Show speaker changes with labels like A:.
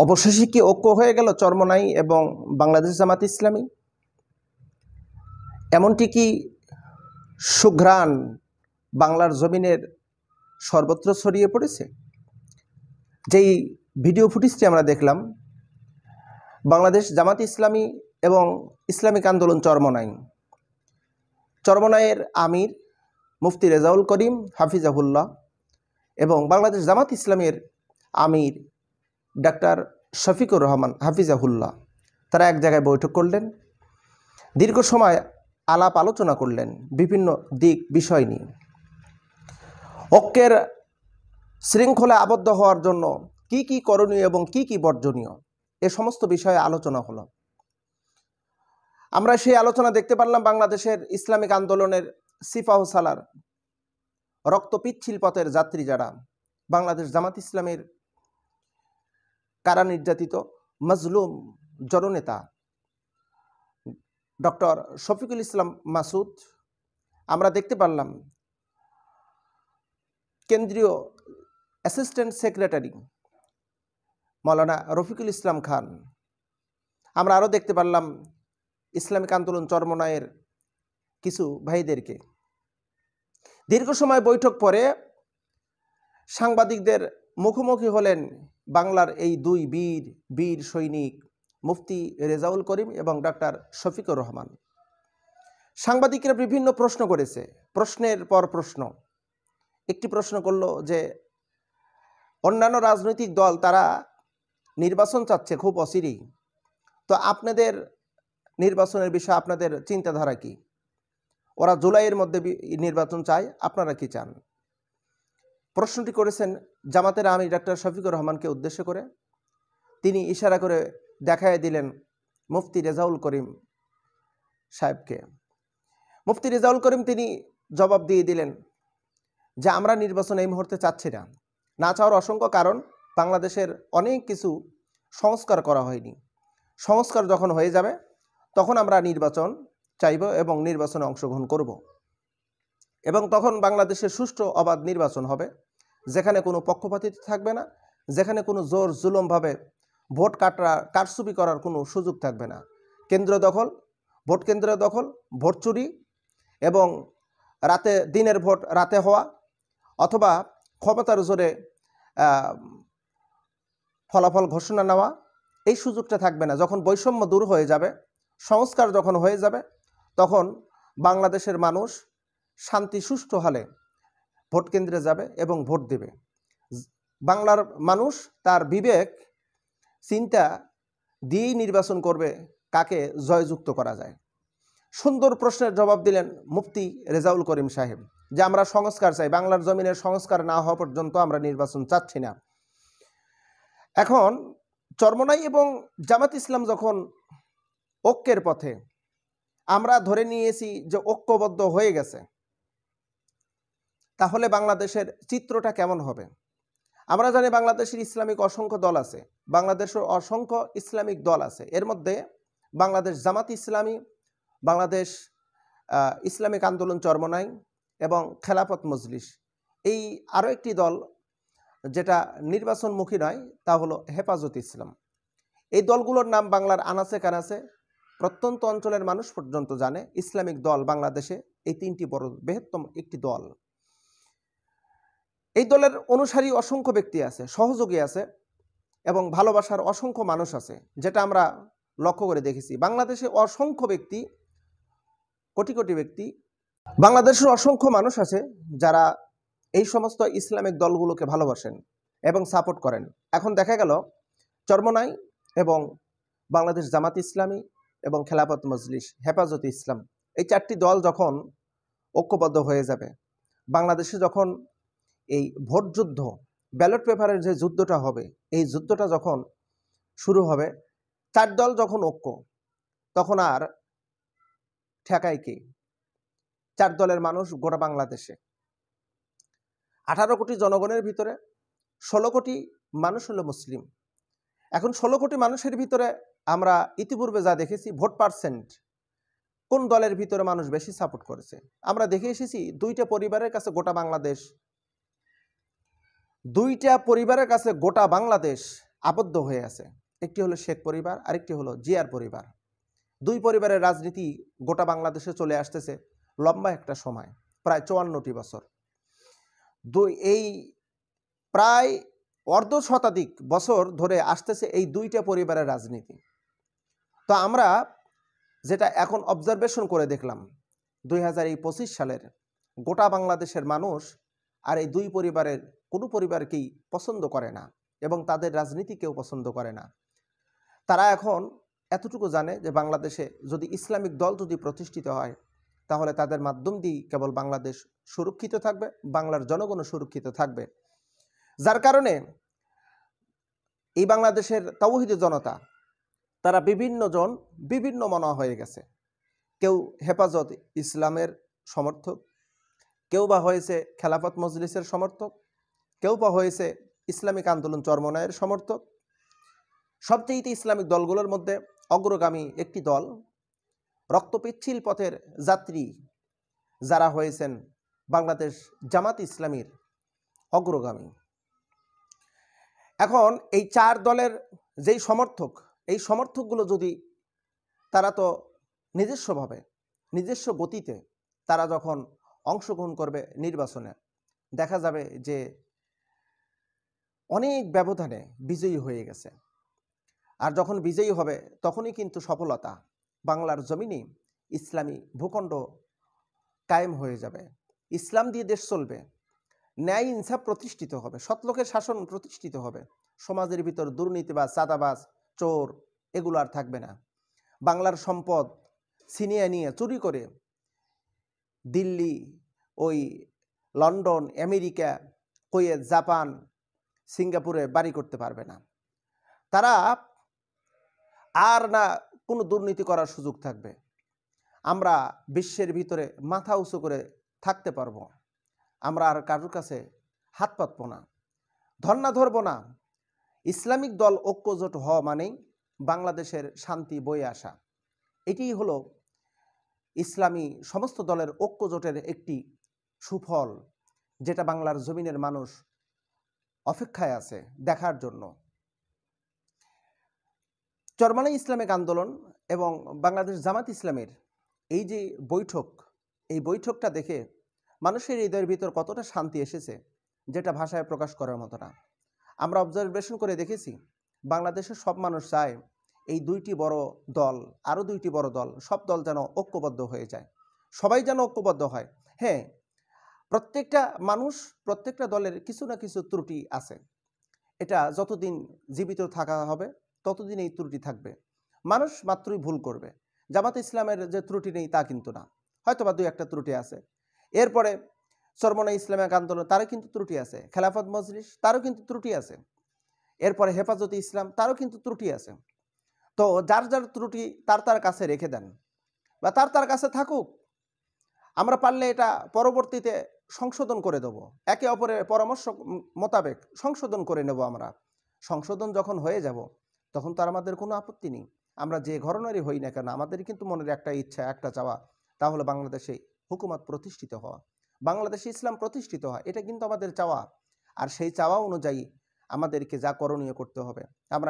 A: অবশেষে কি ঐক্য হয়ে গেল চরমোনাই এবং বাংলাদেশ জামাত ইসলামী? এমনটি কি সুঘ্রাণ বাংলার জমিনের সর্বত্র ছড়িয়ে পড়েছে? যেই ভিডিও ফুটেজটি আমরা দেখলাম, বাংলাদেশ জামাত ইসলামী এবং ইসলামিক আন্দোলন চরমোনাইয়ের আমির মুফতি রেজাউল করিম হাফিজাহুল্লাহ এবং বাংলাদেশ জামাত ইসলামের আমির ডাক্তার শফিকুর রহমান হাফিজাহুল্লাহ তারা এক জায়গায় বৈঠক করলেন, দীর্ঘ সময় আলাপ আলোচনা করলেন বিভিন্ন দিক বিষয় নিয়ে। ঐক্যের শৃঙ্খলা আবদ্ধ হওয়ার জন্য কি কি করণীয় এবং কি কি বর্জনীয়, এ সমস্ত বিষয়ে আলোচনা হলো। আমরা সেই আলোচনা দেখতে পারলাম বাংলাদেশের ইসলামিক আন্দোলনের সিপাহ সালার রক্তপিচ্ছিল পথের যাত্রী যারা বাংলাদেশ জামাত ইসলামের কারা নির্যাতিত মজলুম জননেতা ডক্টর শফিকুল ইসলাম মাসুদ, আমরা দেখতে পারলাম কেন্দ্রীয় অ্যাসিস্ট্যান্ট সেক্রেটারি মৌলানা রফিকুল ইসলাম খান, আমরা আরও দেখতে পারলাম ইসলামিক আন্দোলন চরমোনাইয়ের কিছু ভাইদেরকে। দীর্ঘ সময় বৈঠক পরে সাংবাদিকদের মুখোমুখি হলেন বাংলার এই দুই বীর সৈনিক মুফতি রেজাউল করিম এবং ডাক্তার শফিকুর রহমান। সাংবাদিকরা বিভিন্ন প্রশ্ন করেছে, প্রশ্নের পর প্রশ্ন। একটি প্রশ্ন করল যে অন্যান্য রাজনৈতিক দল তারা নির্বাচন চাচ্ছে খুব অচিরেই, তো আপনাদের নির্বাচনের বিষয়ে আপনাদের চিন্তাধারা কি? ওরা জুলাইয়ের মধ্যে নির্বাচন চায়, আপনারা কি চান? প্রশ্নটি করেছেন জামাতের আমির ডাক্তার শফিকুর রহমানকে উদ্দেশ্য করে। তিনি ইশারা করে দেখায় দিলেন মুফতি রেজাউল করিম সাহেবকে। মুফতি রেজাউল করিম তিনি জবাব দিয়ে দিলেন যে আমরা নির্বাচন এই মুহূর্তে চাচ্ছি না। না চাওয়ার অসংখ্য কারণ, বাংলাদেশের অনেক কিছু সংস্কার করা হয়নি। সংস্কার যখন হয়ে যাবে তখন আমরা নির্বাচন চাইব এবং নির্বাচনে অংশগ্রহণ করব, এবং তখন বাংলাদেশের সুষ্ঠু অবাধ নির্বাচন হবে, যেখানে কোনো পক্ষপাতিত্ব থাকবে না, যেখানে কোনো জোর জুলুমভাবে ভোট কারচুপি করার কোনো সুযোগ থাকবে না। কেন্দ্র দখল, ভোট কেন্দ্র দখল, ভোট চুরি এবং দিনের ভোট রাতে হওয়া অথবা ক্ষমতার জোরে ফলাফল ঘোষণা নেওয়া, এই সুযোগটা থাকবে না। যখন বৈষম্য দূর হয়ে যাবে, সংস্কার যখন হয়ে যাবে, তখন বাংলাদেশের মানুষ শান্তি সুষ্ঠু হলে ভোট কেন্দ্রে যাবে এবং ভোট দেবে। বাংলার মানুষ তার বিবেক চিন্তা দিয়েই নির্বাচন করবে কাকে জয়যুক্ত করা যায়। সুন্দর প্রশ্নের জবাব দিলেন মুফতি রেজাউল করিম সাহেব যে আমরা সংস্কার চাই, বাংলার জমিনের সংস্কার না হওয়া পর্যন্ত আমরা নির্বাচন চাচ্ছি না। এখন চরমোনাই এবং জামাত ইসলাম যখন ঐক্যের পথে, আমরা ধরে নিয়েছি যে ঐক্যবদ্ধ হয়ে গেছে, তাহলে বাংলাদেশের চিত্রটা কেমন হবে? আমরা জানি বাংলাদেশের ইসলামিক অসংখ্য দল আছে, বাংলাদেশের অসংখ্য ইসলামিক দল আছে। এর মধ্যে বাংলাদেশ জামাত ইসলামী, বাংলাদেশ ইসলামিক আন্দোলন চরমোনাই এবং খেলাফত মজলিস, এই আরও একটি দল যেটা নির্বাচনমুখী নয়, তা হলো হেফাজত ইসলাম। এই দলগুলোর নাম বাংলার আনাচে কানাচে প্রত্যন্ত অঞ্চলের মানুষ পর্যন্ত জানে। ইসলামিক দল বাংলাদেশে এই তিনটি বড় বৃহত্তম একটি দল। এই দলের অনুসারী অসংখ্য ব্যক্তি আছে, সহযোগী আছে এবং ভালোবাসার অসংখ্য মানুষ আছে, যেটা আমরা লক্ষ্য করে দেখেছি। বাংলাদেশে অসংখ্য ব্যক্তি, কোটি কোটি ব্যক্তি, বাংলাদেশের অসংখ্য মানুষ আছে যারা এই সমস্ত ইসলামিক দলগুলোকে ভালোবাসেন এবং সাপোর্ট করেন। এখন দেখা গেল চরমোনাই এবং বাংলাদেশ জামাত ইসলামী এবং খেলাফত মজলিস, হেফাজত ইসলাম, এই চারটি দল যখন ঐক্যবদ্ধ হয়ে যাবে, বাংলাদেশে যখন এই ভোট যুদ্ধ, ব্যালট পেপারের যে যুদ্ধটা হবে, এই যুদ্ধটা যখন শুরু হবে, চার দল যখন ঐক্য, তখন আর ঠেকায় কে? চার দলের মানুষ গোটা বাংলাদেশে 18 কোটি জনগণের ভিতরে 16 কোটি মানুষ হলো মুসলিম। এখন 16 কোটি মানুষের ভিতরে আমরা ইতিপূর্বে যা দেখেছি, ভোট পার্সেন্ট কোন দলের ভিতরে মানুষ বেশি সাপোর্ট করেছে, আমরা দেখে এসেছি দুইটা পরিবারের কাছে গোটা বাংলাদেশ আবদ্ধ হয়ে আছে। একটি হলো শেখ পরিবার, আরেকটি হলো জিয়ার পরিবার। দুই পরিবারের রাজনীতি গোটা বাংলাদেশে চলে আসতেছে লম্বা একটা সময়, প্রায় ৫৪টি বছর। এই প্রায় অর্ধ শতাধিক বছর ধরে আসতেছে এই দুইটা পরিবারের রাজনীতি। তো আমরা যেটা এখন অবজারভেশন করে দেখলাম ২০২৫ সালের গোটা বাংলাদেশের মানুষ আর এই দুই পরিবারের কোনো পরিবারকেই পছন্দ করে না এবং তাদের রাজনীতি কেউ পছন্দ করে না। তারা এখন এতটুকু জানে যে বাংলাদেশে যদি ইসলামিক দল যদি প্রতিষ্ঠিত হয় তাহলে তাদের মাধ্যম দিয়েই কেবল বাংলাদেশ সুরক্ষিত থাকবে, বাংলার জনগণও সুরক্ষিত থাকবে। যার কারণে এই বাংলাদেশের তাওহীদি জনতা তারা বিভিন্ন জন বিভিন্ন মনা হয়ে গেছে। কেউ হেফাজত ইসলামের সমর্থক, কেউ বা হয়েছে খেলাফত মজলিসের সমর্থক, কেউ বা হয়েছে ইসলামিক আন্দোলন চরমনায়ের সমর্থক। সবচেয়ে ইসলামিক দলগুলোর মধ্যে অগ্রগামী একটি দল রক্তপিচ্ছিল পথের যাত্রী যারা হয়েছেন বাংলাদেশ জামাত ইসলামীর অগ্রগামী। এখন এই চার দলের যেই সমর্থক, এই সমর্থকগুলো যদি তারা তো নিজস্বভাবে নিজস্ব গতিতে তারা যখন অংশগ্রহণ করবে নির্বাচনে, দেখা যাবে যে অনেক ব্যবধানে বিজয়ী হয়ে গেছে। আর যখন বিজয়ী হবে তখনই কিন্তু সফলতা, বাংলার জমিনে ইসলামী ভূখণ্ড কায়েম হয়ে যাবে, ইসলাম দিয়ে দেশ চলবে, ন্যায় ইনসাফ প্রতিষ্ঠিত হবে, সৎলোকের শাসন প্রতিষ্ঠিত হবে, সমাজের ভিতর দুর্নীতিবাজ, চাঁদাবাজ, চোর এগুলো আর থাকবে না। বাংলার সম্পদ ছিনিয়ে নিয়ে চুরি করে দিল্লি, ওই লন্ডন, আমেরিকা, কুয়েত, জাপান, সিঙ্গাপুরে বাড়ি করতে পারবে না। তারা আর না কোনো দুর্নীতি করার সুযোগ থাকবে। আমরা বিশ্বের ভিতরে মাথা উঁচু করে থাকতে পারবো। আমরা আর কারোর কাছে হাত পাতবো না, ধর্ণা ধরবো না। ইসলামিক দল ঐক্যজোট হওয়া মানেই বাংলাদেশের শান্তি বয়ে আসা। এটিই হলো ইসলামী সমস্ত দলের ঐক্যজোটের একটি সুফল, যেটা বাংলার জমিনের মানুষ অপেক্ষায় আছে দেখার জন্য। চরমনাই ইসলামিক আন্দোলন এবং বাংলাদেশ জামাত ইসলামের এই যে বৈঠক, এই বৈঠকটা দেখে মানুষের হৃদয়ের ভিতর কতটা শান্তি এসেছে যেটা ভাষায় প্রকাশ করার মতো না। আমরা অবজারভেশন করে দেখেছি বাংলাদেশের সব মানুষ চায় এই দুইটি বড় দল, আরও দুইটি বড় দল, সব দল যেন ঐক্যবদ্ধ হয়ে যায়, সবাই যেন ঐক্যবদ্ধ হয়। হ্যাঁ, প্রত্যেকটা মানুষ, প্রত্যেকটা দলের কিছু না কিছু ত্রুটি আছে। এটা যতদিন জীবিত থাকা হবে ততদিন এই ত্রুটি থাকবে। মানুষ মাত্রই ভুল করবে। জামাত ইসলামের যে ত্রুটি নেই তা কিন্তু না, হয়তো বা দুই একটা ত্রুটি আছে। এরপরে চরমনাই ইসলামিক আন্দোলন, তারও কিন্তু ত্রুটি আছে। খেলাফত মজলিস, তারও কিন্তু ত্রুটি আছে। এরপরে হেফাজতে ইসলাম, তারও কিন্তু ত্রুটি আছে। তো যার যার ত্রুটি তার কাছে রেখে দেন বা তার কাছে থাকুক। আমরা পারলে এটা পরবর্তীতে সংশোধন করে দেব, একে অপরের পরামর্শ মোতাবেক সংশোধন করে নেব। আমরা সংশোধন যখন হয়ে যাব তখন তার আমাদের কোনো আপত্তি নেই। আমরা যে ঘরনারই হই না কেন, আমাদের কিন্তু মনের একটা ইচ্ছা, একটা চাওয়া, তাহলে বাংলাদেশে হুকুমত প্রতিষ্ঠিত হওয়া, বাংলাদেশে ইসলাম প্রতিষ্ঠিত হয়, এটা কিন্তু আমাদের চাওয়া। আর সেই চাওয়া অনুযায়ী আমাদেরকে যা করণীয় করতে হবে আমরা